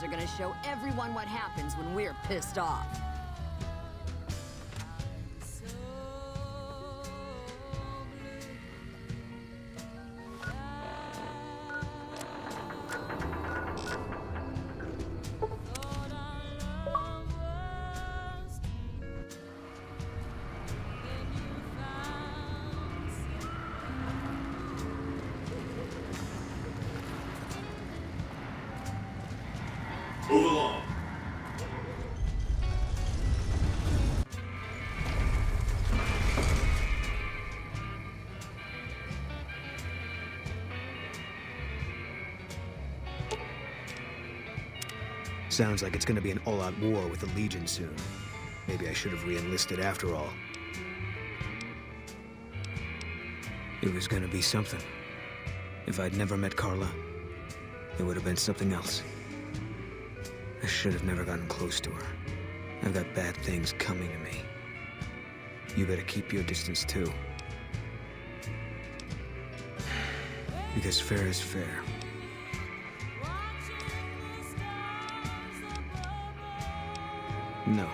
are gonna show everyone what happens when we're pissed off. Move along. Sounds like it's gonna be an all-out war with the Legion soon. Maybe I should have re-enlisted after all. It was gonna be something. If I'd never met Carla, it would have been something else. I should have never gotten close to her. I've got bad things coming to me. You better keep your distance too. Because fair is fair. No.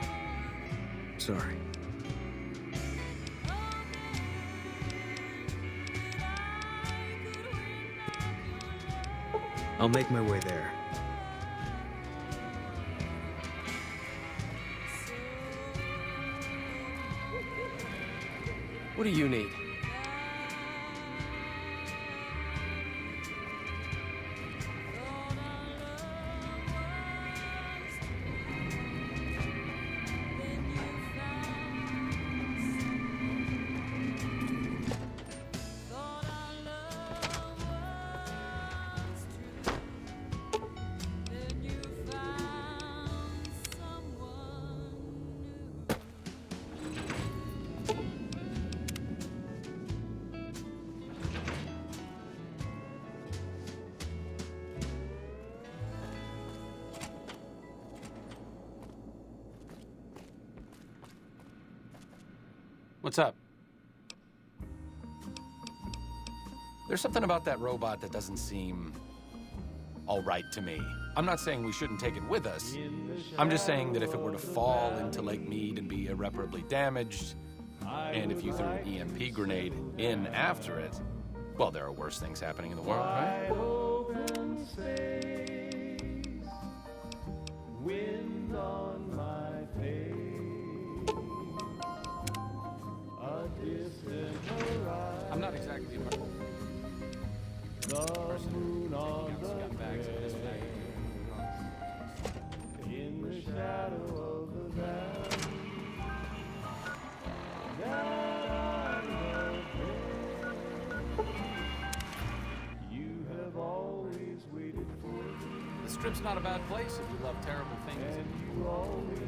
Sorry. I'll make my way there. What do you need? What's up? There's something about that robot that doesn't seem all right to me. I'm not saying we shouldn't take it with us. I'm just saying that if it were to fall into Lake Mead and be irreparably damaged, and if you threw an EMP grenade in after it, well, there are worse things happening in the world, right? Wind on my face. I'm not exactly a person who got bags of this bag. In the shadow of the valley that I love, you have always waited for me. The Strip's not a bad place if you love terrible things. And you always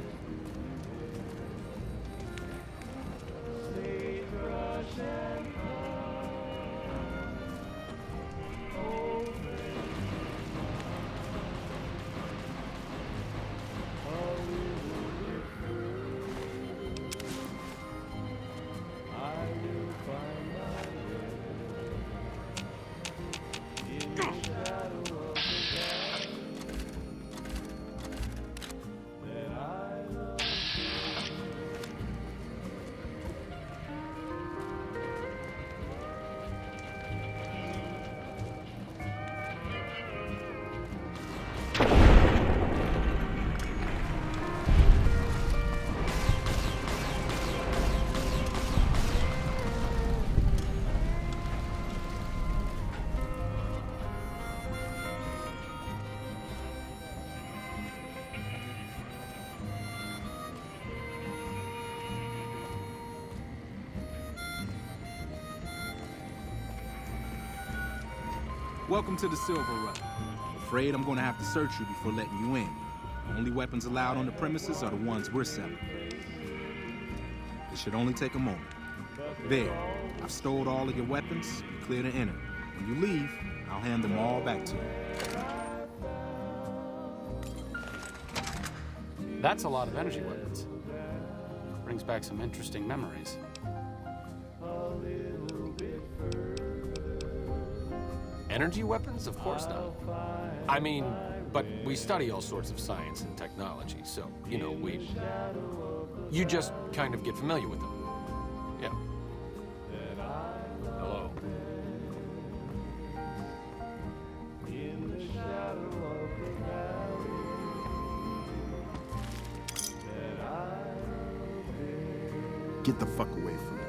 sagebrush and Welcome to the Silver Rut. Afraid I'm gonna have to search you before letting you in. The only weapons allowed on the premises are the ones we're selling. It should only take a moment. There, I've stowed all of your weapons. Clear to enter. When you leave, I'll hand them all back to you. That's a lot of energy weapons. Brings back some interesting memories. Energy weapons? Of course not. I mean, But we study all sorts of science and technology, so, you know, you just kind of get familiar with them. Yeah. Hello. In the shadow of the valley that Get the fuck away from me.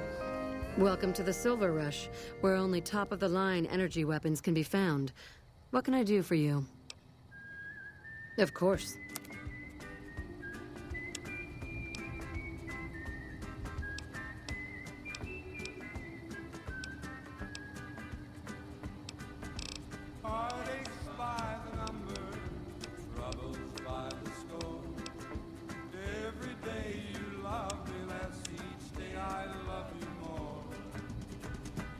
Welcome to the Silver Rush, where only top-of-the-line energy weapons can be found. What can I do for you? Of course. Heartaches by the number, troubles by the score. Every day you love me less, each day I love you more.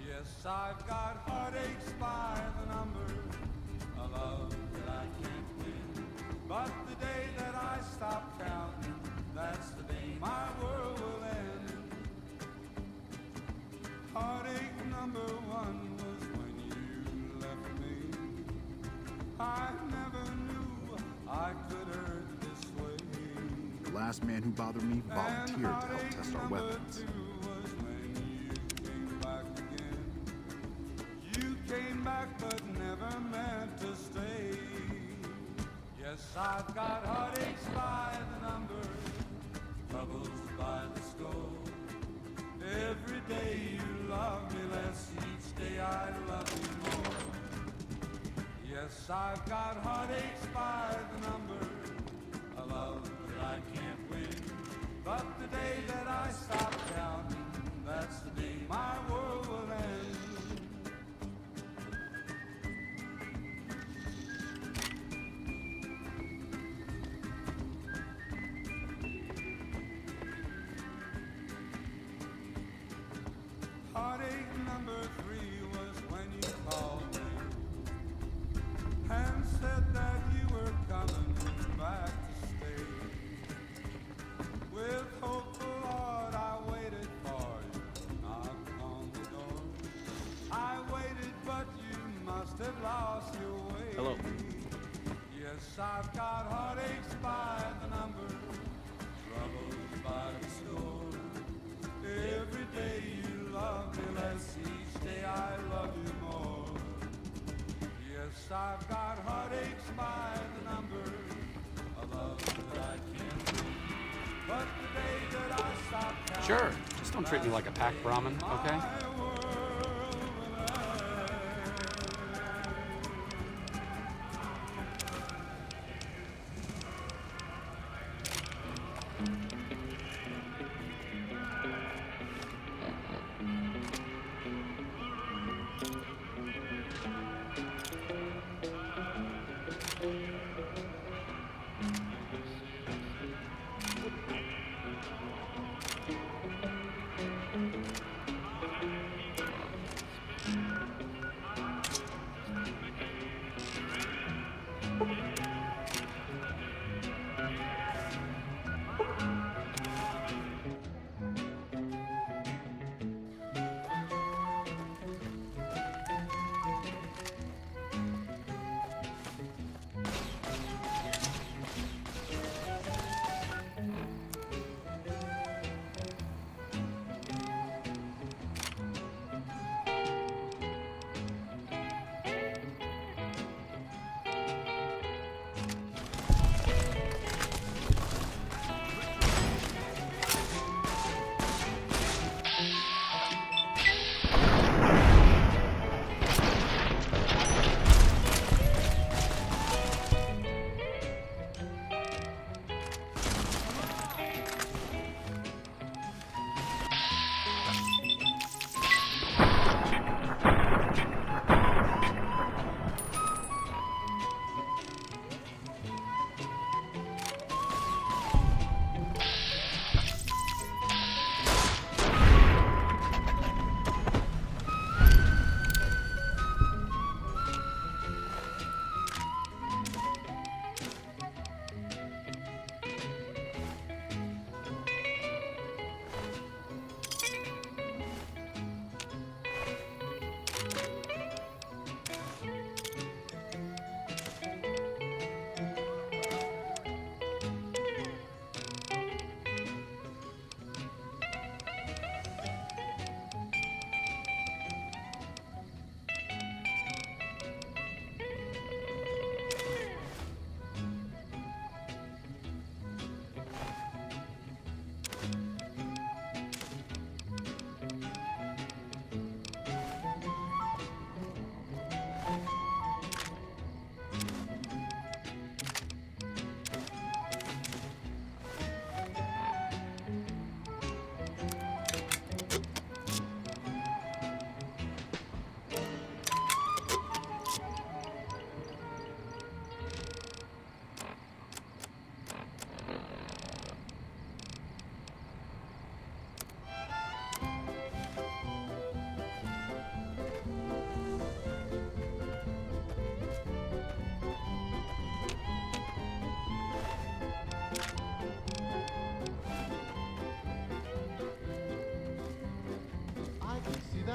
Yes, I've got heartaches by the number, a love that I can't win. But the day that I stop counting, that's the day my world will end. Heartache number one was when you left me. I never knew I could hurt this way. The last man who bothered me volunteered to help test our weapons. Was when you came back again. You came back but never meant to stay. Yes, I've got heartaches by the number, troubles by the score. Every day you love me less, each day I love you more. Yes, I've got heartaches by the number, a love that I can't win. But the day that I stop counting, that's the day my world will end. Heartache number three was when you called me and said that you were coming back to stay. With hopeful heart I waited for you, knocked on the door. I waited but you must have lost your way. Hello. Yes, I've got heartaches by the number, troubles by the score. Every day you love me less, each day I love you more. Yes, I've got heartaches by the number, a love that I can't win. But the day that I stop counting, Sure. Just don't treat me like a packed Brahmin, okay? my world will end.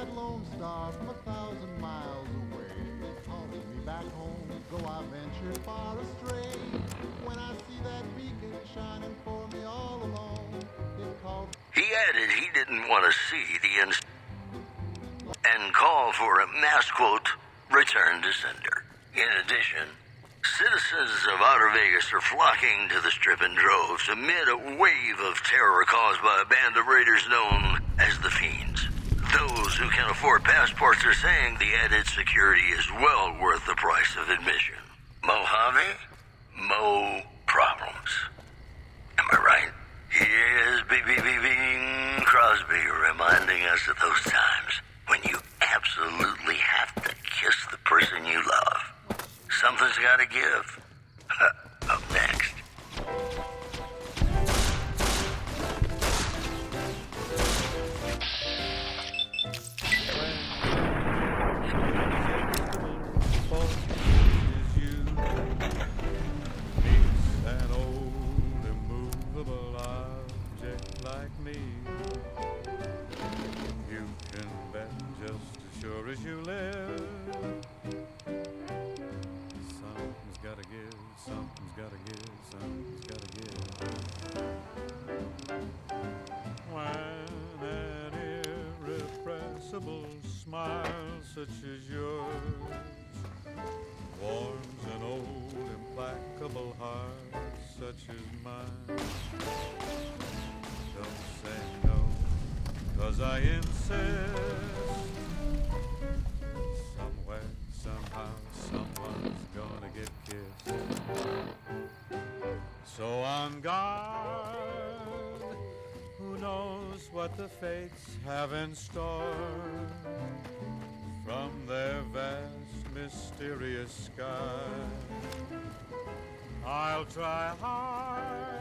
that lone star from 1,000 miles away. It calls me back home, though I ventured far astray. When I see that beacon shining for me all alone, it calls. He added he didn't want to see the and call for a mass quote, return to sender. In addition, citizens of Outer Vegas are flocking to the Strip in droves amid a wave of terror caused by a band of raiders known as the Fiends. Those who can afford passports are saying the added security is well worth the price of admission. Mojave? Mo problems. Am I right? Here's Bing Crosby reminding us of those times when you absolutely have to kiss the person you love. Something's gotta give. Up next. Smile such as yours warms an old implacable heart such as mine. Don't say no, 'cause I insist. Somewhere, somehow, someone's gonna get kissed. So on guard, who knows what the fates have in store from their vast, mysterious sky. I'll try hard,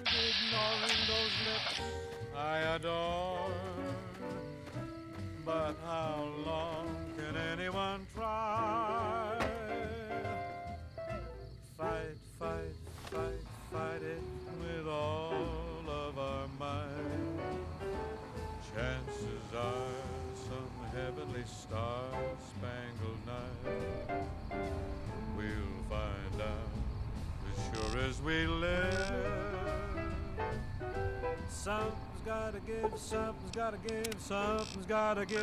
ignoring those lips I adore. But how long can anyone try? Fight, fight, fight, fight it with all of our might. Chances are some heavenly star-spangled night we'll find out as sure as we live. Something's gotta give, something's gotta give, something's gotta give.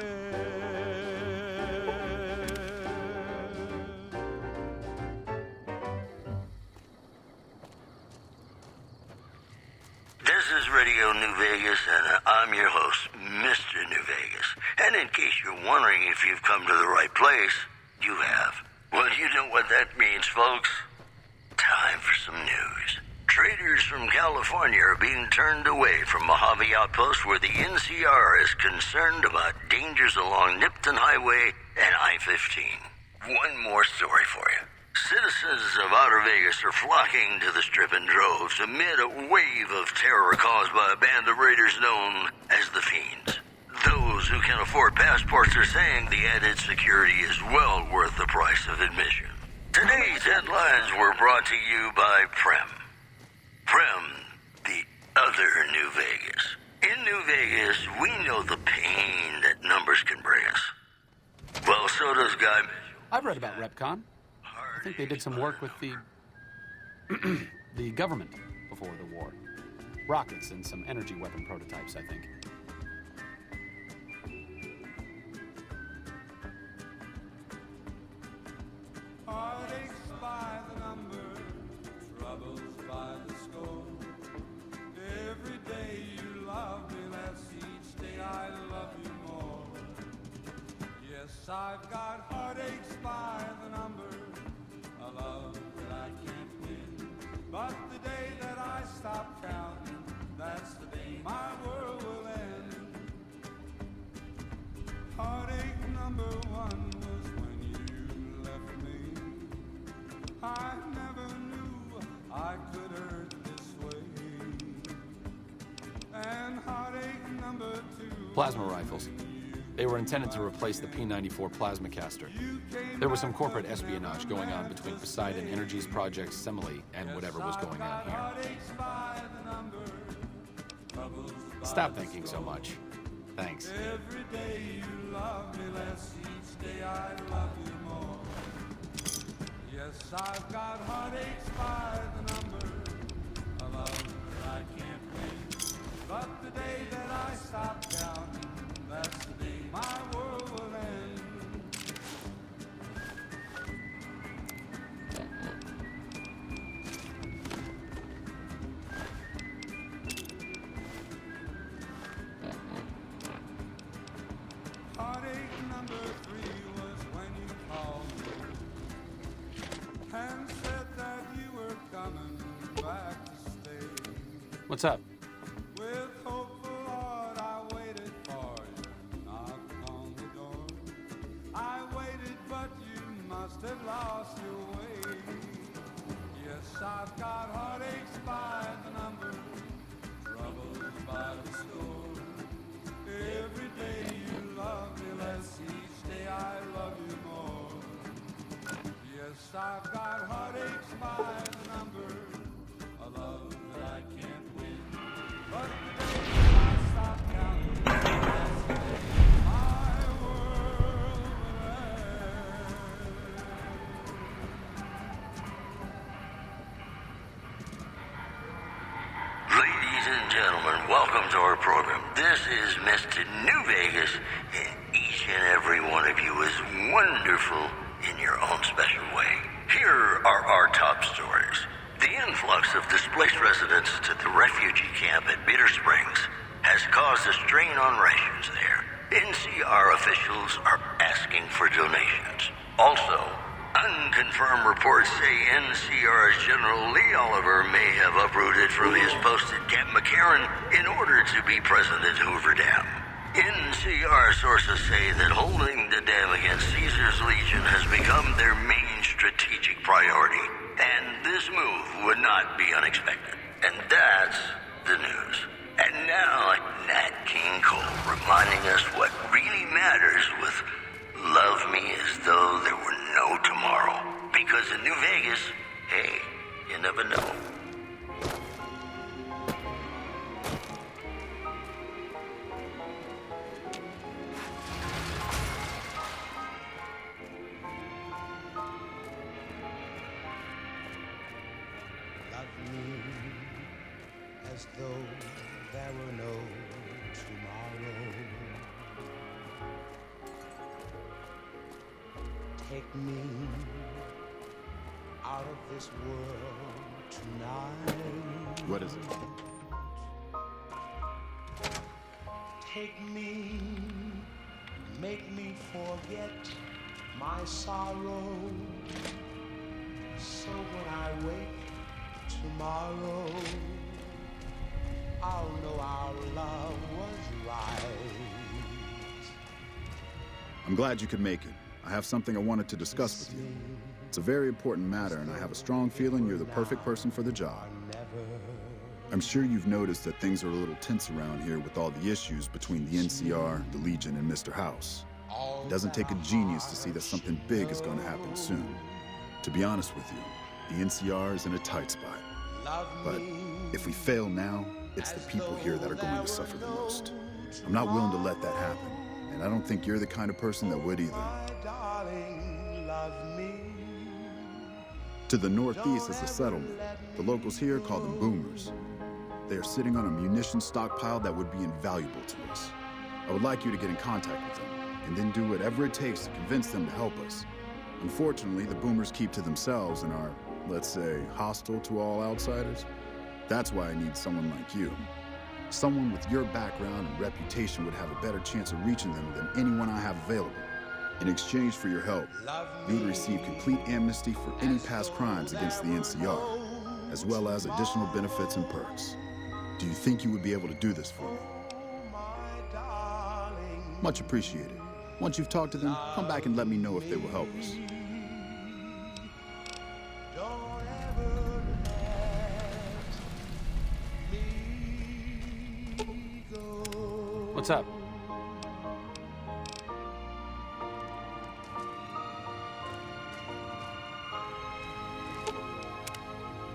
This is Radio New Vegas, and I'm your host, Mr. New Vegas. And in case you're wondering if you've come to the right place, you have. Well, you know what that means, folks. Time for some news. Traders from California are being turned away from Mojave Outpost, where the NCR is concerned about dangers along Nipton Highway and I-15. One more story for you. Citizens of Outer Vegas are flocking to the Strip in droves amid a wave of terror caused by a band of raiders known as the Fiends. Those who can afford passports are saying the added security is well worth the price of admission. Today's headlines were brought to you by Prem. Prem, the other New Vegas. In New Vegas, we know the pain that numbers can bring us. Well, so does Guy Mitchell. I've read about RepCon. I think they did some work with the the government before the war. Rockets and some energy weapon prototypes, I think. Heartaches by the number, troubles by the score. Every day you love me less, each day I love you more. Yes, I've got heartaches by the number, a love that I can't win. But the day that I stop counting, that's the day my world will end. Heartache number one was when you left me. I never knew I could hurt this way. And heartache number two. Plasma rifles. They were intended to replace the P-94 plasma caster. There was some corporate espionage going on between Poseidon Energy's project Semele and whatever was going on here. Stop thinking so much. Thanks. Every day you love me less, each day I love you more. Yes, I've got heartaches by the number, a love that I can't win. But the day that I stop counting, that's the day my world will end. Heartache number 3 was when you called me and said that you were coming back to stay. What's up? With hopeful heart I waited for you, knocked on the door. I waited, but you must have lost your way. Yes, I've got heartaches by the number, troubles by the score. Every day you love me less, each day I love you more. Yes, I've got heartaches by the number, a love that I can't win. But the day that I stop counting, that's the day my world will end. Ladies and gentlemen, welcome to our program. This is Mr. New Vegas, and each and every one of you is wonderful in your own special way. Here are our top stories. The influx of displaced residents to the refugee camp at Bitter Springs has caused a strain on rations there. NCR officials are asking for donations. Also, unconfirmed reports say NCR's General Lee Oliver may have uprooted from his post at Camp McCarran in order to be present at Hoover Dam. NCR sources say that holding the dam against Caesar's Legion has become their main strategic priority, and this move would not be unexpected. And that's the news. And now, Nat King Cole reminding us what really matters with Love Me As Though There Were No Tomorrow. Because in New Vegas, hey, you never know. Love me as though there were no tomorrow. Take me out of this world tonight. What is it? Take me, make me forget my sorrow. So when I wake tomorrow, I'll know our love was right. I'm glad you could make it. I have something I wanted to discuss with you. It's a very important matter, and I have a strong feeling you're the perfect person for the job. I'm sure you've noticed that things are a little tense around here with all the issues between the NCR, the Legion, and Mr. House. It doesn't take a genius to see that something big is going to happen soon. To be honest with you, the NCR is in a tight spot. But if we fail now, it's the people here that are going to suffer the most. I'm not willing to let that happen, and I don't think you're the kind of person that would either. To the northeast is a settlement. The locals here call them boomers. They are sitting on a munition stockpile that would be invaluable to us. I would like you to get in contact with them, and then do whatever it takes to convince them to help us. Unfortunately, the boomers keep to themselves and are, let's say, hostile to all outsiders. That's why I need someone like you. Someone with your background and reputation would have a better chance of reaching them than anyone I have available. In exchange for your help, you would receive complete amnesty for any past crimes against the NCR, as well as additional benefits and perks. Do you think you would be able to do this for me? Much appreciated. Once you've talked to them, come back and let me know if they will help us. What's up?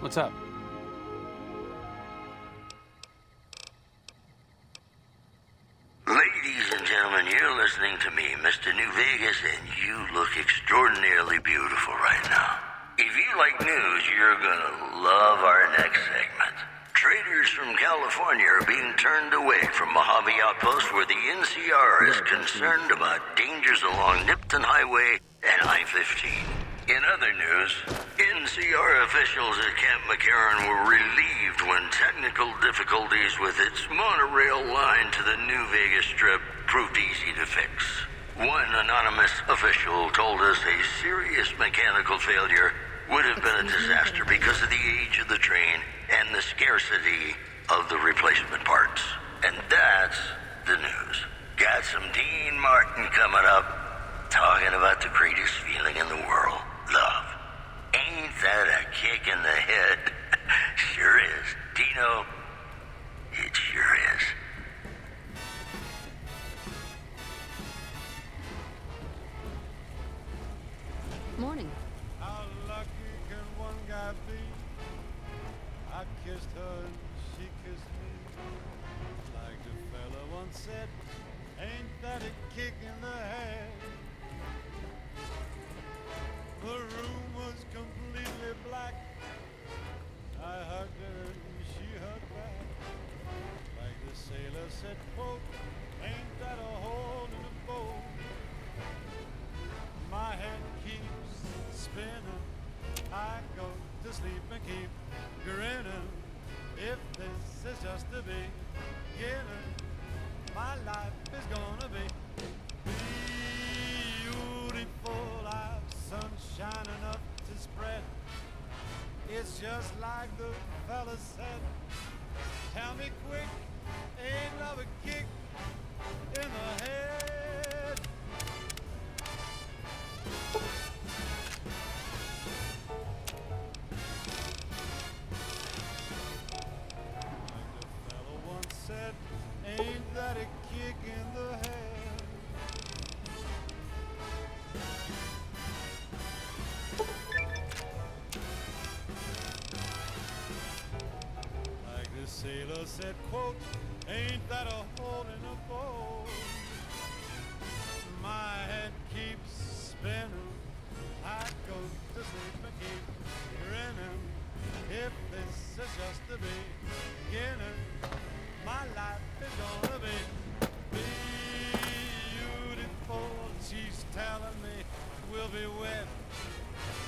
What's up? Ladies you're listening to me, Mr. New Vegas, and you look extraordinarily beautiful right now. If you like news, you're gonna love our next segment. Traders from California are being turned away from Mojave Outpost where the NCR is concerned about dangers along Nipton Highway and I-15. In other news, NCR officials at Camp McCarran were relieved when technical difficulties with its monorail line to the New Vegas Strip proved easy to fix. One anonymous official told us a serious mechanical failure would have been a disaster because of the age of the train and the scarcity of the replacement parts. And that's the news. Got some Dean Martin coming up, talking about the greatest feeling in the world, love. Ain't that a kick in the head? Sure is. Dino, it sure is. Morning. How lucky can one guy be? I kissed her and she kissed me. Like the fella once said, ain't that a kick in the head? The room was completely black. I hugged her and she hugged back. Like the sailor said, quote, ain't that a hole in the boat? My head keeps spinning. I go to sleep and keep grinning. If this is just the beginning, my life is gonna be beautiful. I've sunshine enough to spread. It's just like the fella said. Tell me quick, ain't love a kick in the head? Said, ain't that a kick in the head? Like the sailor said, quote, ain't that a hole in a boat? My head keeps spinning. I go to sleep and keep grinning. If this is just the beginning, my life is gonna be beautiful. She's telling me we'll be wed.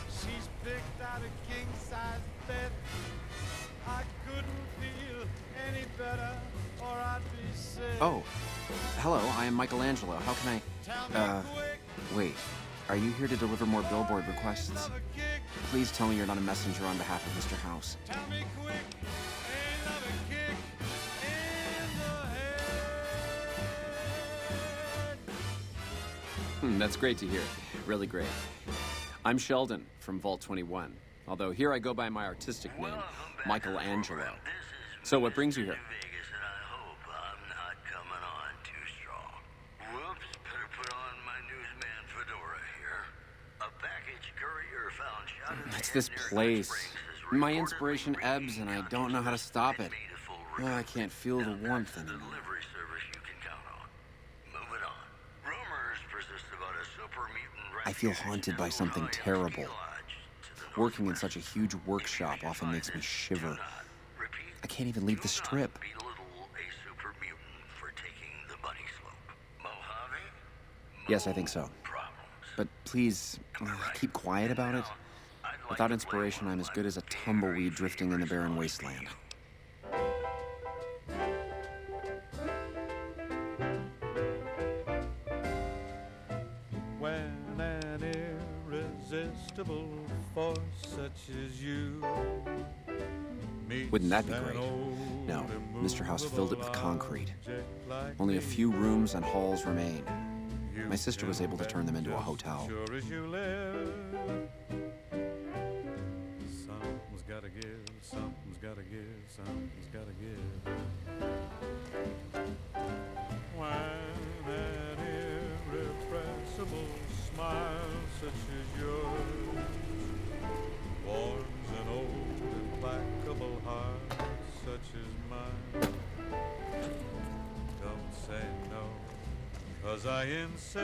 She's picked out a king-size bed. I couldn't feel any better, or I'd be sick. Oh, hello, I am Michelangelo. How can I... wait. Are you here to deliver more billboard requests? Please tell me you're not a messenger on behalf of Mr. House. Tell me quick, ain't love a kick in the head? That's great to hear. Really great. I'm Sheldon from Vault 21, although here I go by my artistic name, Michelangelo. So what brings you here? Vegas, and I hope I'm not coming on too strong. Whoops, better put on my newsman fedora here. A package courier found shot in the It's head this near Hot place. Springs has My reportedly inspiration ebbs and I don't know how to stop it. made a full Oh, I can't feel the warmth recovery. anymore. Delivery service you can count on. Moving on. Rumors persist about a super mutant I feel refuge haunted by known something high on Ski terrible. Lodge to the Working in northwest. such a huge workshop often makes me shiver. Do not, repeat, I can't even leave the do not strip. belittle a super mutant for taking the bunny slope. Mojave? Yes, I think so. Problems. But please, keep quiet about it. I'd like Without to inspiration, play I'm as good as a tumbleweed drifting in the barren wasteland. When an irresistible force such as you meets Wouldn't that be an great? old No, Mr. House filled it with concrete. object like Only a me, few rooms and halls remain. you My sister was can able to turn them into a bet hotel. Sure as you live. Something's gotta give, something's gotta give, something's gotta give. When an irrepressible smile such as yours warms an old implacable heart such as mine, don't say no, 'cause 'cause I insist.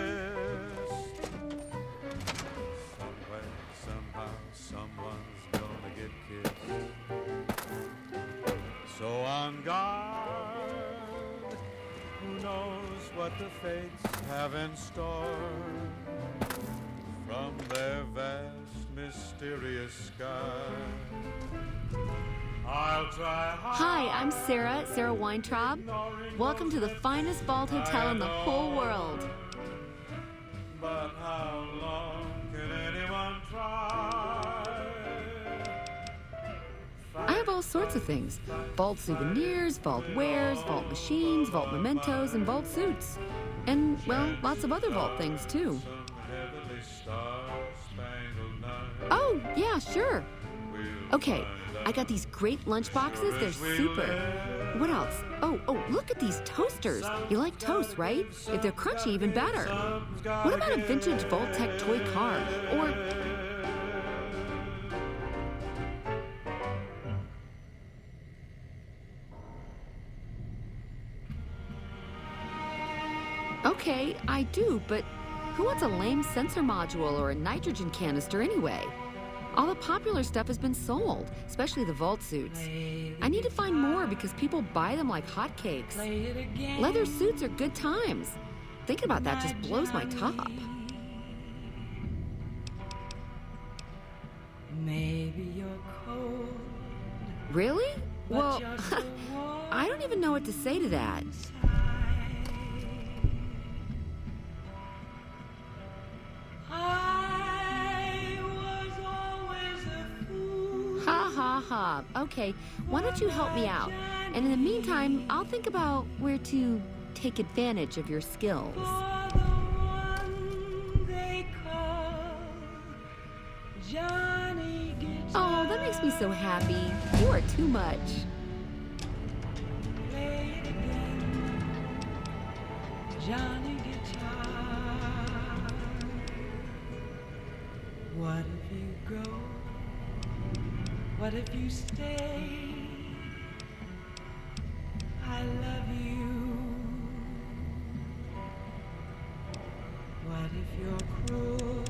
Somewhere, somehow, someone's gonna get kissed. So on guard, who knows what the fates have in store from their vast, mysterious sky. I'll try hard. Hi, I'm Sarah Weintraub. Welcome to the finest vault hotel in the whole world. But how long can anyone try? I have all sorts of things. Vault souvenirs, vault wares, vault machines, vault mementos, and vault suits. And, well, lots of other vault things, too. Oh, yeah, sure. Okay, I got these great lunch boxes. They're super. What else? Oh, look at these toasters. You like toast, right? If they're crunchy, even better. What about a vintage Vault-Tec toy car? Or... Okay, I do, but who wants a lame sensor module or a nitrogen canister anyway? All the popular stuff has been sold, especially the vault suits. I need to find more because people buy them like hotcakes. Leather suits are good times. Thinking about that just blows my top. Maybe you're cold. Really? Well, I don't even know what to say to that. Ha. Okay, why don't you help me out? And in the meantime, I'll think about where to take advantage of your skills. Oh, that makes me so happy. You are too much. Johnny Guitar. What if you go? What if you stay? I love you. What if you're cruel?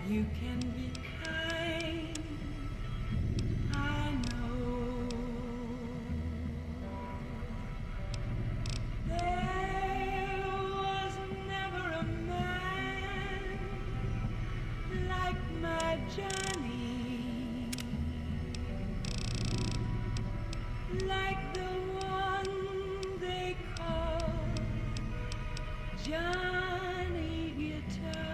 You can be kind. I know. There was never a man like my Johnny. Like the one they call Johnny Guitar.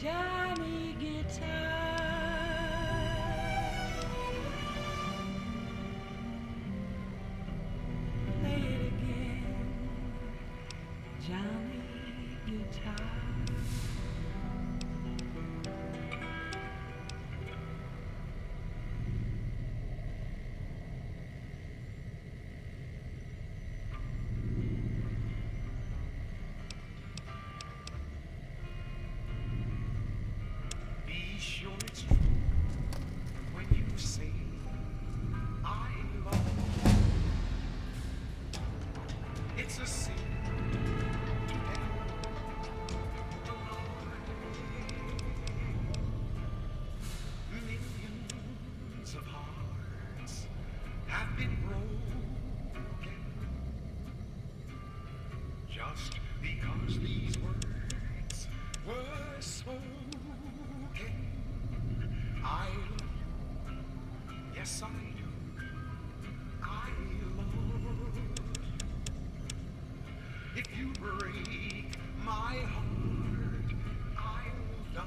Johnny Guitar. Play it again, Johnny Guitar. Sure it's true when you say I love you. It's a sin to millions of hearts have been broken just because these words were spoken. I love you, yes I do. I love you. break my heart, I'll die.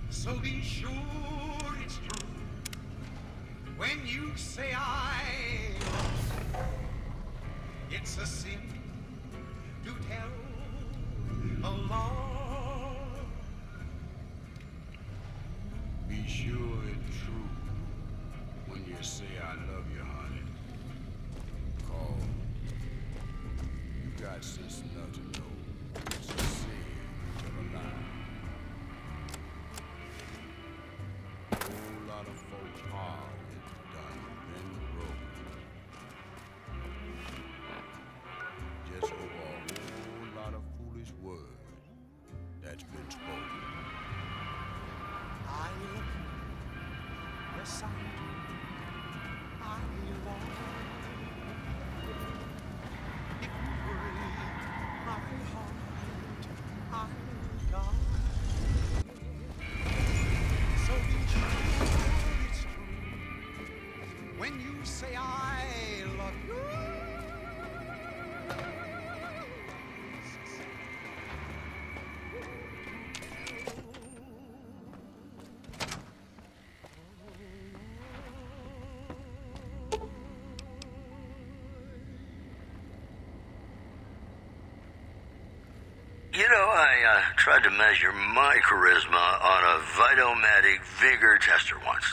So be sure it's true when you say I love you. It's a sin to tell a lie. Be sure it's true when you say I love you, honey. Call. You got sense enough to know it's a sin to tell a lie. A whole lot of folks hard it's done been broke. Just over a whole lot of foolish words that's been spoken. I love you. Yes, I do. I love you. If you break my heart, I'll die. So be sure it's true when you say I love you. You know, I tried to measure my charisma on a Vitomatic vigor tester once.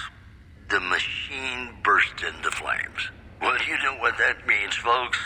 The machine burst into flames. Well, you know what that means, folks.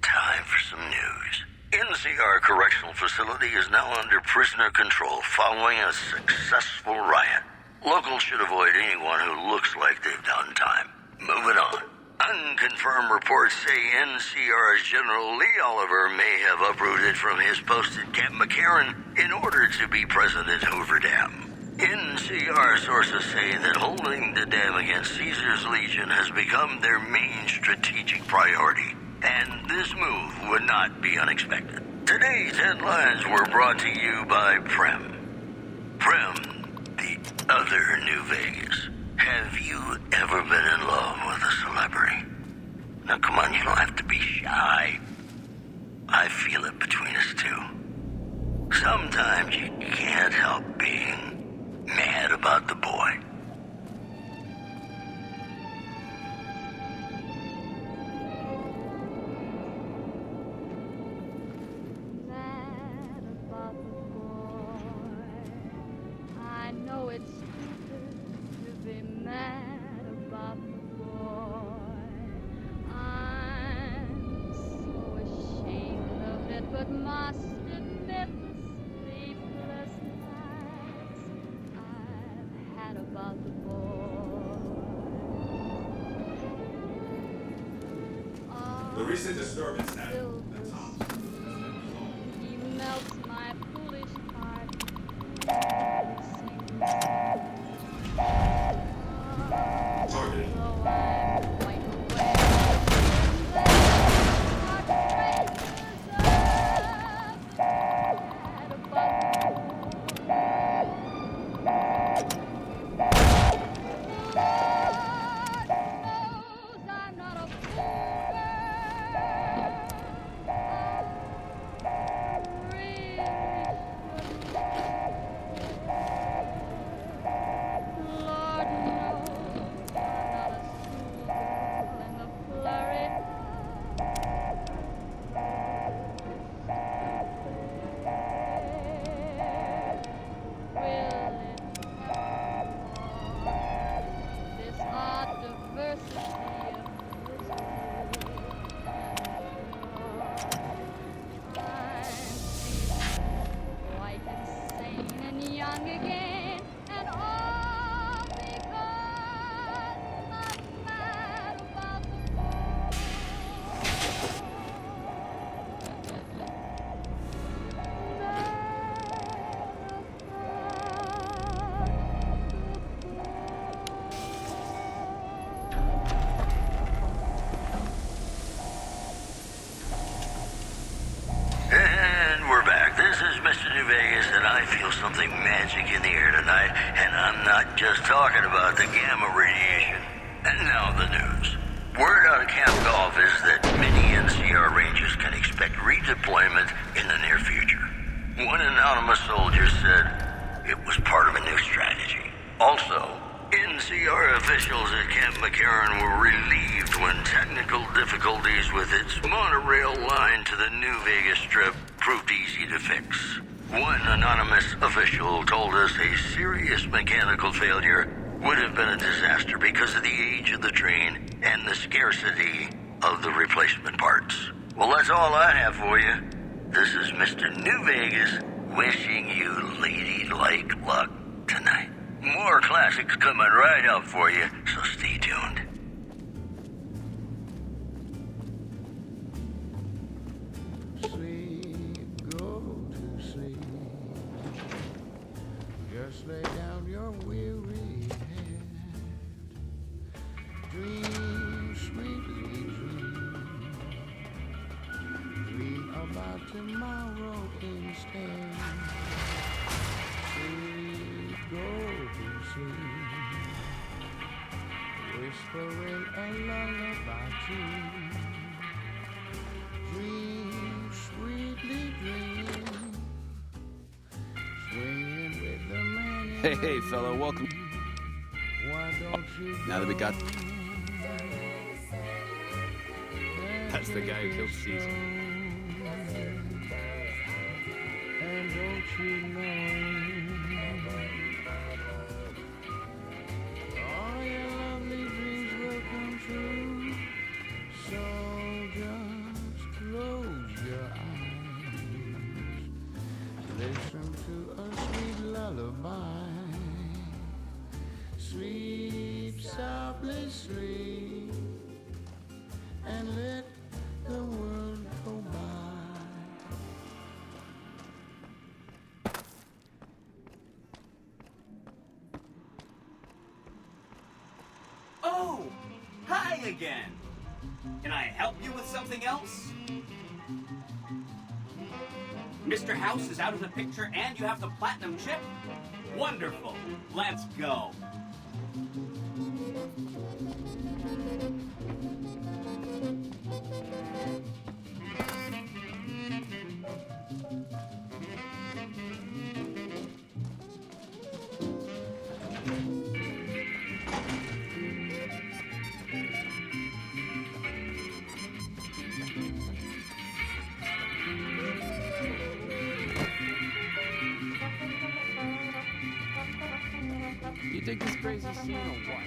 Time for some news. NCR Correctional Facility is now under prisoner control following a successful riot. Locals should avoid anyone who looks like they've done time. Moving on. Unconfirmed reports say NCR's General Lee Oliver may have uprooted from his post at Camp McCarran in order to be present at Hoover Dam. NCR sources say that holding the dam against Caesar's Legion has become their main strategic priority, and this move would not be unexpected. Today's headlines were brought to you by Prem. Prem, the other New Vegas. Have you ever been in love with a celebrity? Now, come on, you don't have to be shy. I feel it between us two. Sometimes you can't help being mad about the boy. Mad about the boy. I know it's stupid to be mad about the boy. I'm so ashamed of it, but must admit the sleepless nights I've had about the boy. The recent disturbance at the top. He melts my foolish heart. Targeted. So I'm going away. I'm not a fool. something magic in the air tonight, and I'm not just talking about the gamma radiation. And now the news. Word out of Camp Golf is that many NC NCR Rangers can expect redeployment in the near future. One anonymous soldier said it was part of a new strategy. Also, NCR officials at Camp McCarran were relieved when technical difficulties with its monorail line to the New Vegas Strip proved easy to fix. One anonymous official told us a serious mechanical failure would have been a disaster because of the age of the train and the scarcity of the replacement parts. Well, that's all I have for you. This is Mr. New Vegas wishing you ladylike luck tonight. More classics coming right up for you, so stay tuned. Sleep, go to sleep. Just lay down your weary head. Dream, sweetly dream. Dream about tomorrow instead. Sleep, go to sleep. Whispering a lullaby too. Dream, sweetly dream. Swinging with the man. Hey, fella, welcome. Why don't you Now that we got... That's the guy who killed Caesar. And don't you know all your lovely dreams will come true. So just close your eyes. Listen to a sweet lullaby. Sleep softly, sleep, and let the world go by. Oh, hi again. Can I help you with something else? Mr. House is out of the picture and you have the platinum chip? Wonderful. Let's go. You dig this crazy scene or what?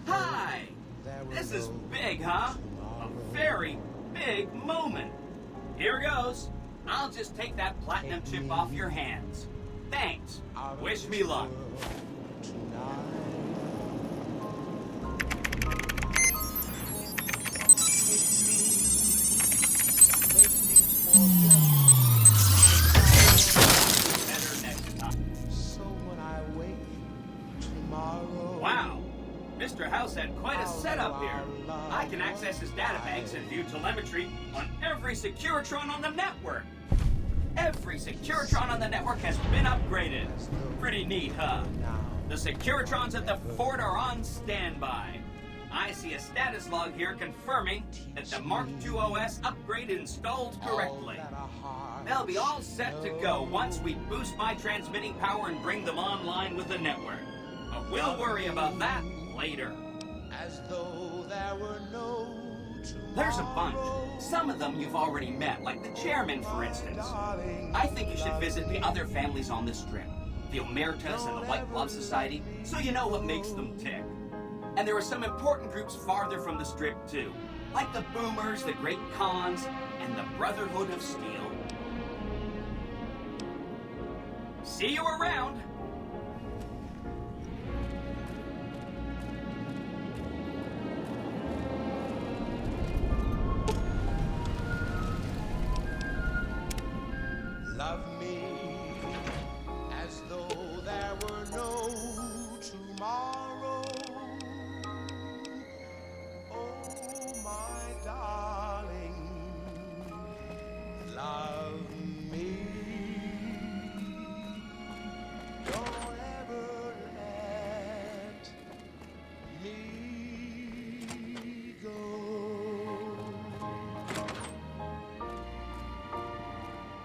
Hi! This is big, huh? A very big moment. Here goes. I'll just take that platinum chip off your hands. Thanks. Wish me luck. Wow. Mr. House had quite a setup here. I can access his databanks and view telemetry on every Securitron on the network. Every Securitron on the network has been upgraded. Pretty neat, huh? The Securitrons at the fort are on standby. I see a status log here confirming that the Mark II OS upgrade installed correctly. They'll be all set to go once we boost my transmitting power and bring them online with the network. But we'll worry about that later. As though there were no There's a bunch. Some of them you've already met, like the chairman, for instance. I think you should visit the other families on the strip. the Omertas and the White Glove Society, so you know what makes them tick. And there are some important groups farther from the Strip, too, like the Boomers, the Great Khans, and the Brotherhood of Steel. See you around! Love me as though there were no tomorrow. Oh, my darling, love me. Don't ever let me go.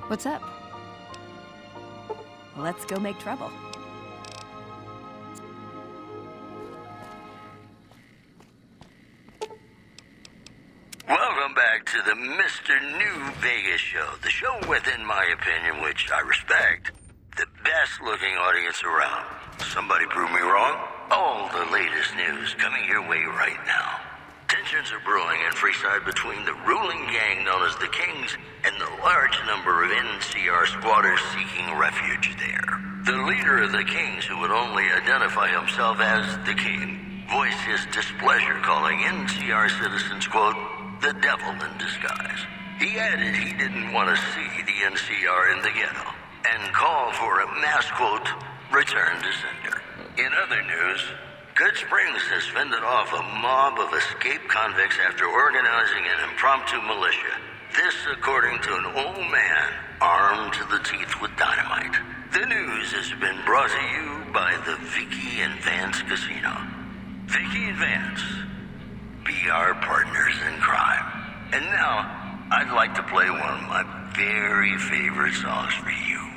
What's up? Let's go make trouble. Welcome back to the Mr. New Vegas show. The show with, in my opinion, which I respect, the best looking audience around. Somebody prove me wrong? All the latest news coming your way right now. Tensions are brewing in Freeside between the ruling gang known as the Kings and the large number of NCR squatters seeking refuge there. The leader of the Kings, who would only identify himself as the King, voiced his displeasure, calling NCR citizens, quote, the devil in disguise. He added he didn't want to see the NCR in the ghetto and called for a mass, quote, return to sender. In other news, Good Springs has fended off a mob of escaped convicts after organizing an impromptu militia. This according to an old man armed to the teeth with dynamite. The news has been brought to you by the Vicky and Vance Casino. Vicky and Vance, be our partners in crime. And now, I'd like to play one of my very favorite songs for you.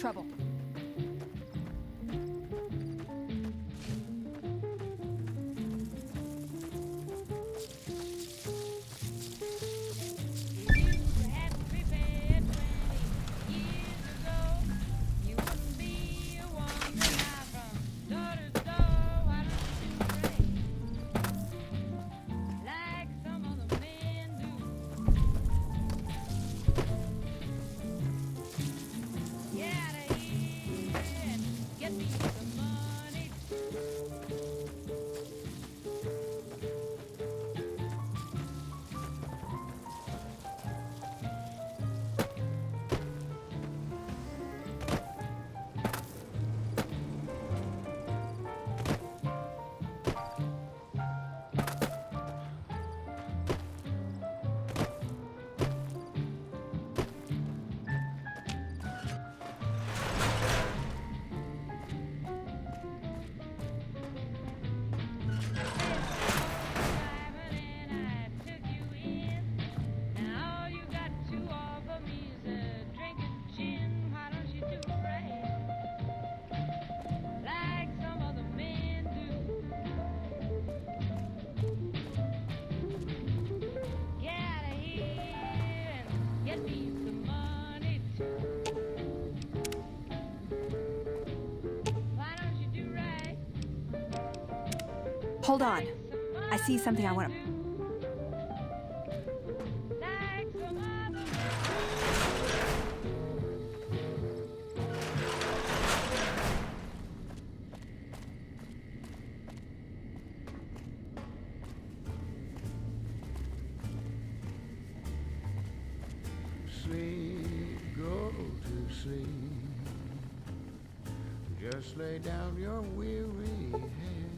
trouble. Hold on. I see something I want to... Sleep, go to sleep. Just lay down your weary head.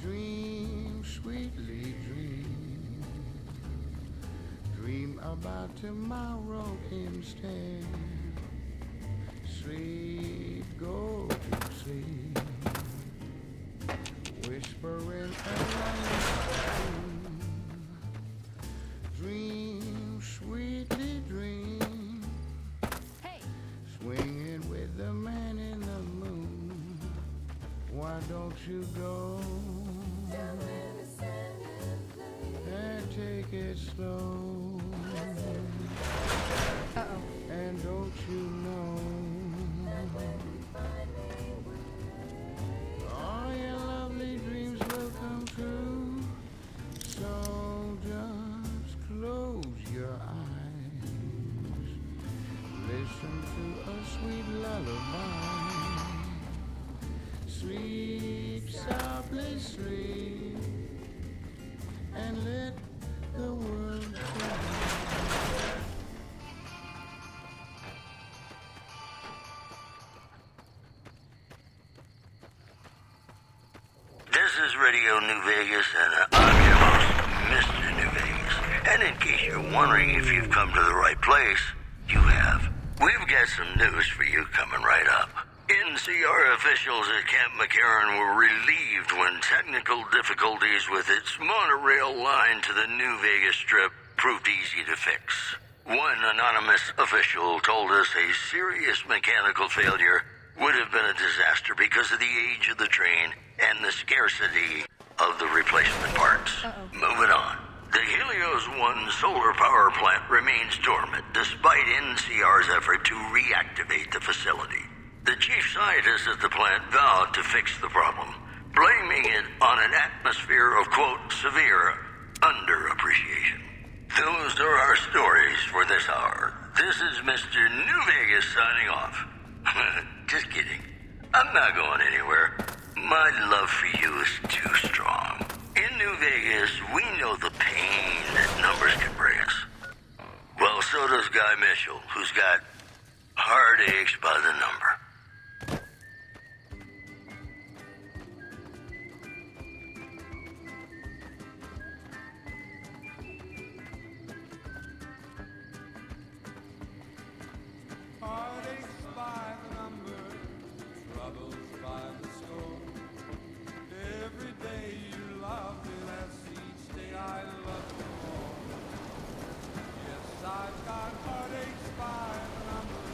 Dream, sweetly dream. Dream about tomorrow instead. Sleep, go to sleep. Whispering around. Dream, sweetly dream. Hey! Swinging with the man in the moon. Why don't you go? And take it slow. Uh-oh. And don't you know? All your lovely dreams will come true. So just close your eyes. Listen to a sweet lullaby. Sleep softly, sleep, and let the world cry. This is Radio New Vegas, and I'm your host, Mr. New Vegas. And in case you're wondering if you've come to the right place, you have. We've got some news for you coming right up. NCR officials at Camp McCarran were relieved when technical difficulties with its monorail line to the New Vegas Strip proved easy to fix. One anonymous official told us a serious mechanical failure would have been a disaster because of the age of the train and the scarcity of the replacement parts. Moving on. The Helios 1 solar power plant remains dormant despite NCR's effort to reactivate the facility. The chief scientist at the plant vowed to fix the problem, blaming it on an atmosphere of, quote, severe underappreciation. Those are our stories for this hour. This is Mr. New Vegas signing off. Just kidding. I'm not going anywhere. My love for you is too strong. In New Vegas, we know the pain that numbers can bring us. Well, so does Guy Mitchell, who's got heartaches by the number. Heartaches by the number, troubles by the score. Every day you love me less, each day I love you more. Yes, I've got heartaches by the number,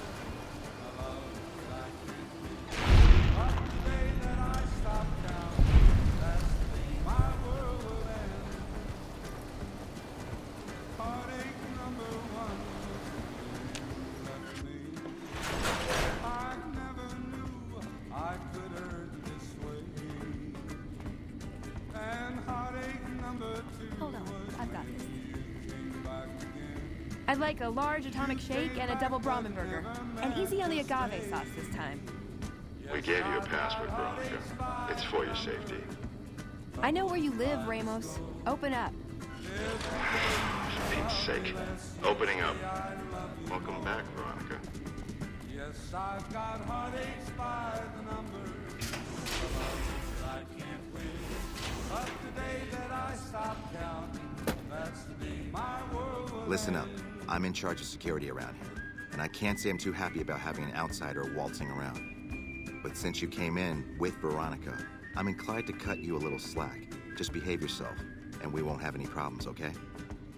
I'd like a large atomic shake and a double Brahmin burger. And easy on the agave sauce this time. We gave you a password, Veronica. It's for your safety. I know where you live, Ramos. Open up. For Pete's sake. Opening up. Welcome back, Veronica. Yes, I've got heartaches by the number. I can't win. But the day that I stop counting, that's the day my world will Listen up. I'm in charge of security around here, and I can't say I'm too happy about having an outsider waltzing around. But since you came in with Veronica, I'm inclined to cut you a little slack. Just behave yourself, and we won't have any problems, okay?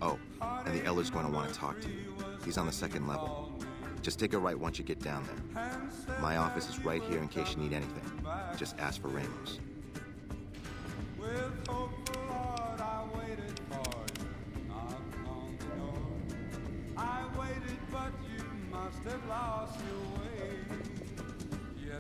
Oh, and the Elder's going to want to talk to you. He's on the second level. Just take a right once you get down there. My office is right here in case you need anything. Just ask for Ramos. With hopeful heart, I waited for you not long ago. I waited, but you must have lost your way.